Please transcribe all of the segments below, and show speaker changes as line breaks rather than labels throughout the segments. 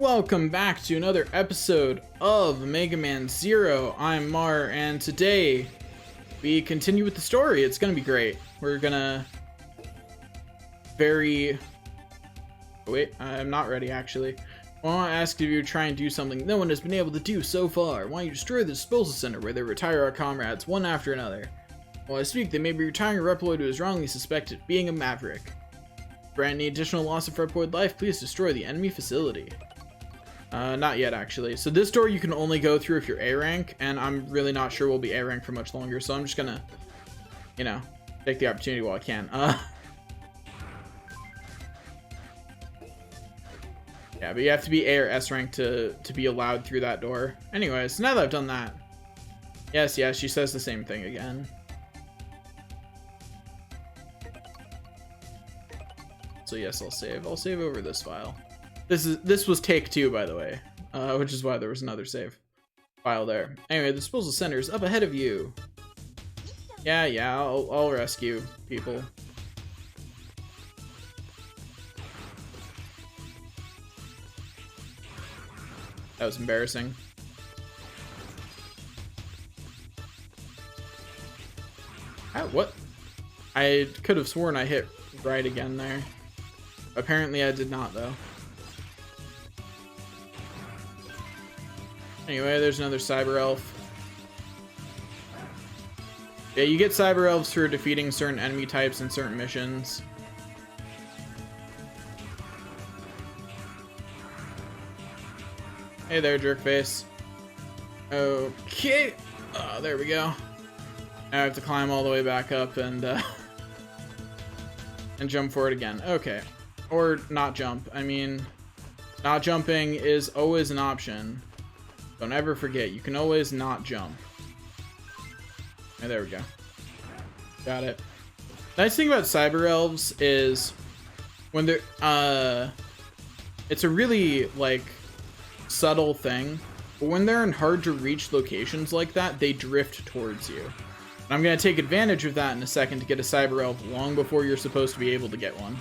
Welcome back to another episode of Mega Man Zero. I'm Mar, and today we continue with the story. It's gonna be great. We're gonna Wait, I'm not ready actually. I want to ask if you try and do something no one has been able to do so far. Why don't you destroy the disposal center where they retire our comrades one after another? While I speak, they may be retiring a Reploid who is wrongly suspected of being a maverick. To prevent any additional loss of Reploid life, please destroy the enemy facility. Not yet, actually. So this door you can only go through if you're A rank, and I'm really not sure we'll be A rank for much longer, so I'm just gonna, you know, take the opportunity while I can. Yeah, but you have to be A or S rank to be allowed through that door. Anyways, now that I've done that. Yes, she says the same thing again. So yes, I'll save. I'll save over this file. This was take 2, by the way, which is why there was another save file there. Anyway, the disposal center is up ahead of you. Yeah, I'll rescue people. That was embarrassing. What? I could have sworn I hit right again there. Apparently I did not, though. Anyway, there's another cyber elf. Yeah, you get cyber elves for defeating certain enemy types in certain missions. Hey there, jerkface. Okay. Oh, there we go. Now I have to climb all the way back up and jump for it again. Okay. Or not jump. I mean, not jumping is always an option. Don't ever forget, you can always not jump. And there we go. Got it. The nice thing about cyber elves is when they're it's a really like subtle thing, but when they're in hard to reach locations like that, they drift towards you. And I'm gonna take advantage of that in a second to get a cyber elf long before you're supposed to be able to get one.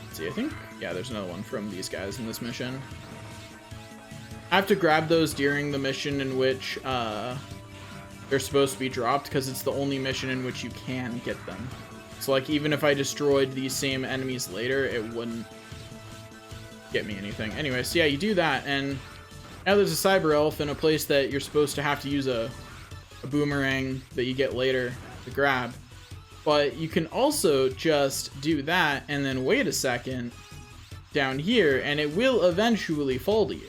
Let's see, I think, yeah, there's another one from these guys in this mission. I have to grab those during the mission in which they're supposed to be dropped, because it's the only mission in which you can get them. So like, even if I destroyed these same enemies later, it wouldn't get me anything. Anyway, so yeah, you do that, and now there's a cyber elf in a place that you're supposed to have to use a boomerang that you get later to grab. But you can also just do that and then wait a second down here, and it will eventually fall to you.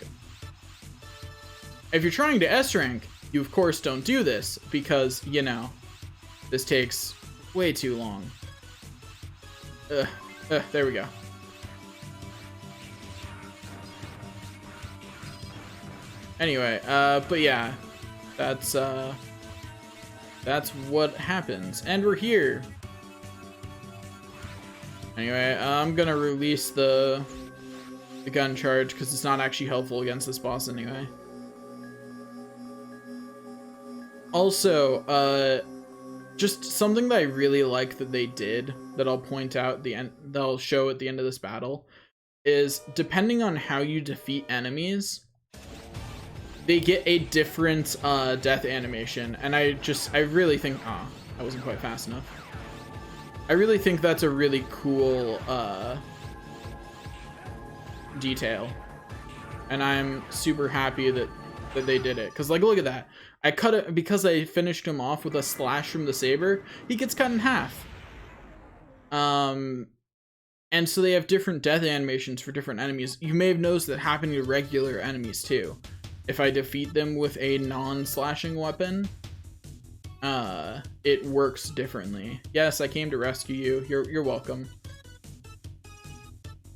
If you're trying to S rank, you of course don't do this because, you know, this takes way too long. There we go. Anyway, but yeah, that's what happens, and we're here. Anyway, I'm gonna release the gun charge because it's not actually helpful against this boss anyway. Also, just something that I really like that they did that I'll point out at the end, they'll show at the end of this battle, is depending on how you defeat enemies, they get a different death animation, and I really think, that wasn't quite fast enough. I really think that's a really cool detail, and I'm super happy that they did it, because like, look at that. I cut it because I finished him off with a slash from the saber. He gets cut in half. And so they have different death animations for different enemies. You may have noticed that happening to regular enemies too. If I defeat them with a non-slashing weapon, it works differently. Yes, I came to rescue you. You're welcome.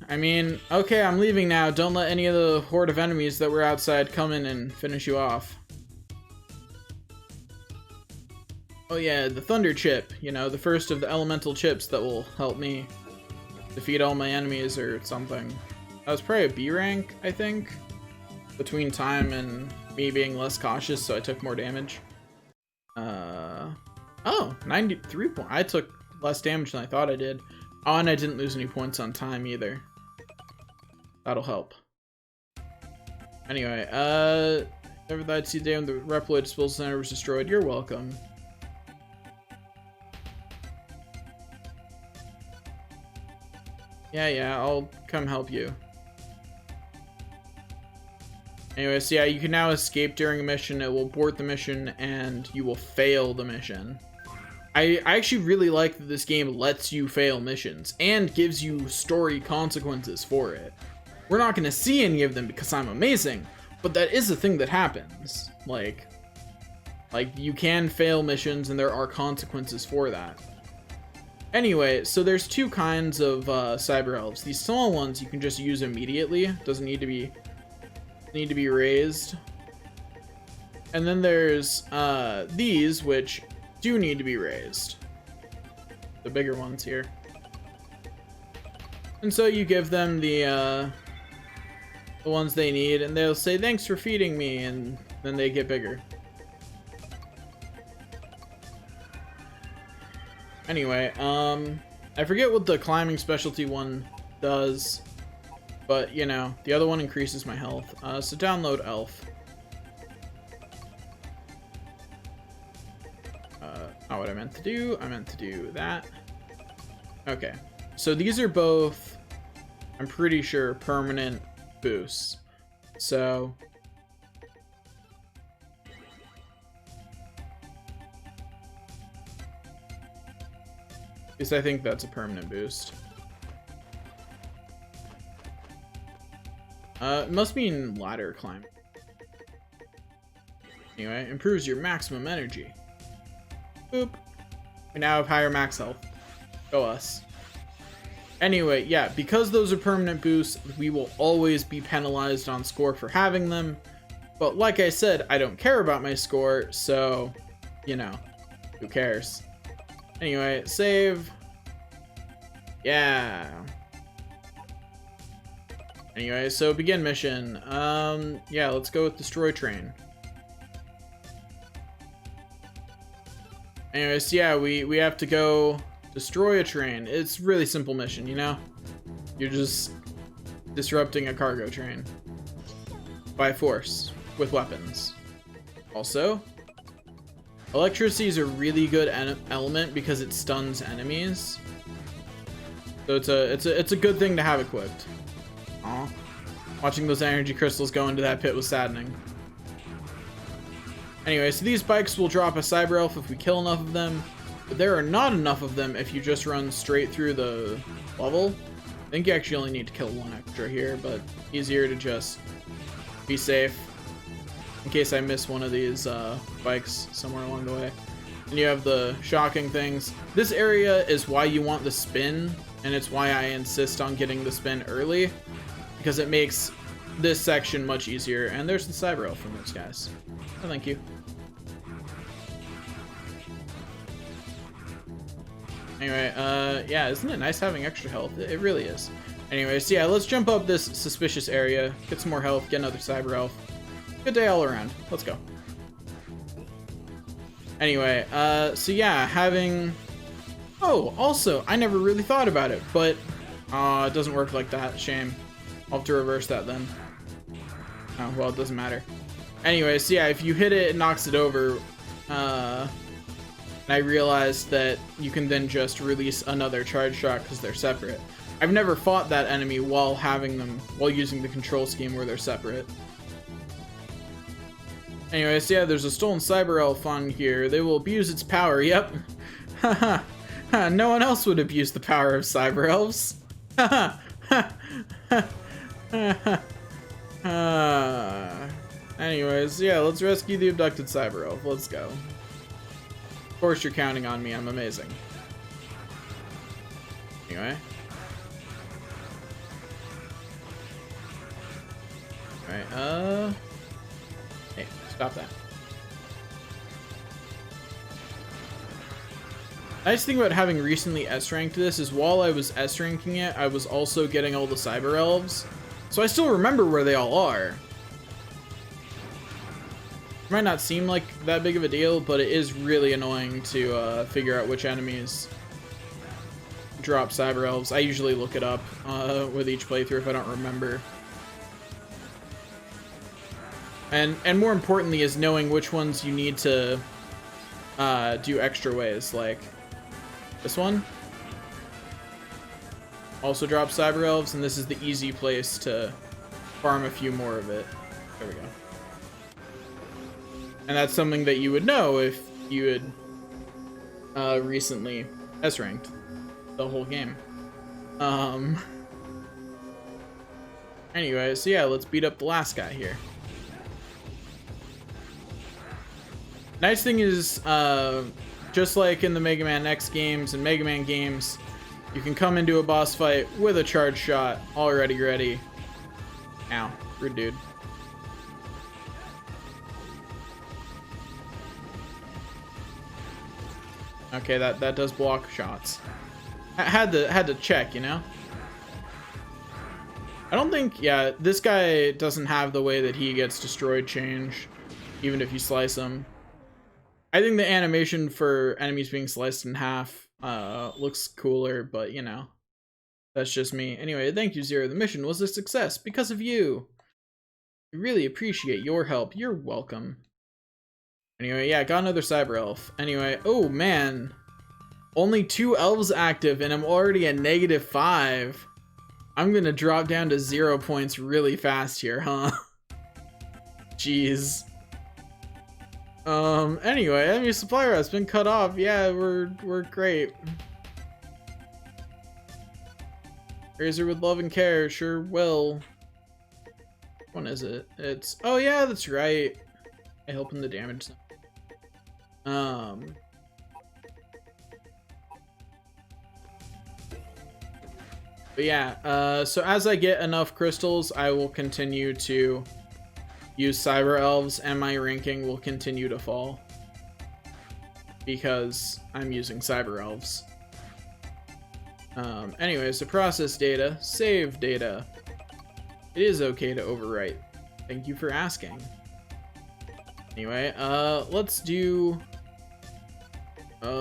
I mean, okay, I'm leaving now. Don't let any of the horde of enemies that were outside come in and finish you off. Oh yeah, the Thunder Chip, you know, the first of the elemental chips that will help me defeat all my enemies or something. That was probably a B rank, I think, between time and me being less cautious, so I took more damage. Oh, 93 points. I took less damage than I thought I did. Oh, and I didn't lose any points on time either. That'll help. Anyway, never thought I'd see the day when the Reploid disposal center was destroyed. You're welcome. Yeah, I'll come help you. Anyway, so yeah, you can now escape during a mission. It will abort the mission, and you will fail the mission. I actually really like that this game lets you fail missions, and gives you story consequences for it. We're not going to see any of them because I'm amazing, but that is a thing that happens. Like you can fail missions, and there are consequences for that. Anyway, so there's two kinds of cyber elves. These small ones you can just use immediately. Doesn't need to be raised. And then there's these, which do need to be raised. The bigger ones here. And so you give them the ones they need, and they'll say, "Thanks for feeding me," and then they get bigger. Anyway, I forget what the climbing specialty one does, but, you know, the other one increases my health. So download Elf. Not what I meant to do. I meant to do that. Okay. So these are both, I'm pretty sure, permanent boosts. So at least I think that's a permanent boost. It must mean ladder climbing. Anyway, improves your maximum energy. Boop. We now have higher max health. Go us. Anyway, yeah, because those are permanent boosts, we will always be penalized on score for having them. But like I said, I don't care about my score, so, you know, who cares? Anyway, save. Yeah. Anyway, so begin mission. Yeah, let's go with Destroy Train. Anyways, yeah, we have to go destroy a train. It's really simple mission, you know? You're just disrupting a cargo train. By force. With weapons. Also, electricity is a really good element because it stuns enemies. So it's a good thing to have equipped. Aw. Watching those energy crystals go into that pit was saddening. Anyway, so these bikes will drop a cyber elf if we kill enough of them, but there are not enough of them if you just run straight through the level. I think you actually only need to kill one extra here, but easier to just be safe in case I miss one of these bikes somewhere along the way. And you have the shocking things. This area is why you want the spin, and it's why I insist on getting the spin early, because it makes this section much easier. And there's the cyber elf from those guys. Oh, thank you. Anyway, yeah, isn't it nice having extra health? It really is. Anyway, so yeah, let's jump up this suspicious area, get some more health, get another cyber elf. Good day all around. Let's go. Anyway, so yeah, having... Oh, also, I never really thought about it, but it doesn't work like that. Shame. I'll have to reverse that then. Oh, well, it doesn't matter. Anyway, so yeah, if you hit it, it knocks it over. And I realized that you can then just release another charge shot because they're separate. I've never fought that enemy while using the control scheme where they're separate. Anyway, so yeah, there's a stolen cyber elf on here. They will abuse its power. Yep. Haha. No one else would abuse the power of cyber elves. Anyways, yeah, let's rescue the abducted cyber elf. Let's go. Of course you're counting on me. I'm amazing. Anyway. Alright, hey, stop that. Nice thing about having recently S-ranked this is while I was S-ranking it, I was also getting all the cyber elves. So I still remember where they all are. It might not seem like that big of a deal, but it is really annoying to figure out which enemies drop cyber elves. I usually look it up with each playthrough if I don't remember. And more importantly is knowing which ones you need to do extra ways, like this one also drops cyber elves, and this is the easy place to farm a few more of it. There we go. And that's something that you would know if you had recently S-ranked the whole game. Anyway, so yeah, let's beat up the last guy here. Nice thing is, just like in the Mega Man X games and Mega Man games, you can come into a boss fight with a charge shot already ready. Ow, rude dude. Okay, that does block shots. I had to check, you know? I don't think, yeah, this guy doesn't have the way that he gets destroyed change, even if you slice him. I think the animation for enemies being sliced in half looks cooler, but you know, that's just me. Anyway, thank you, Zero. The mission was a success because of you. We really appreciate your help. You're welcome. Anyway, yeah, got another cyber elf. Anyway, oh man, only 2 elves active and I'm already at -5. I'm gonna drop down to 0 points really fast here, huh? Jeez. Anyway, enemy supply route has been cut off. Yeah, we're great. Razor with love and care, sure will. Which one is it? It's, oh yeah, that's right. I help in the damage. But yeah, so as I get enough crystals, I will continue to use cyber elves, and my ranking will continue to fall because I'm using cyber elves. Anyways, to process data, save data. It is okay to overwrite. Thank you for asking. Anyway, let's do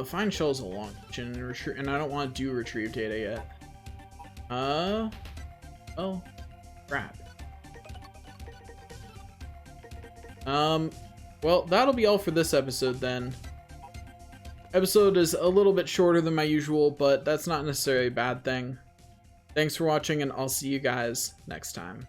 find shells along and I don't want to do retrieve data yet. Oh crap. Well, that'll be all for this episode then. Episode is a little bit shorter than my usual, but that's not necessarily a bad thing. Thanks for watching, and I'll see you guys next time.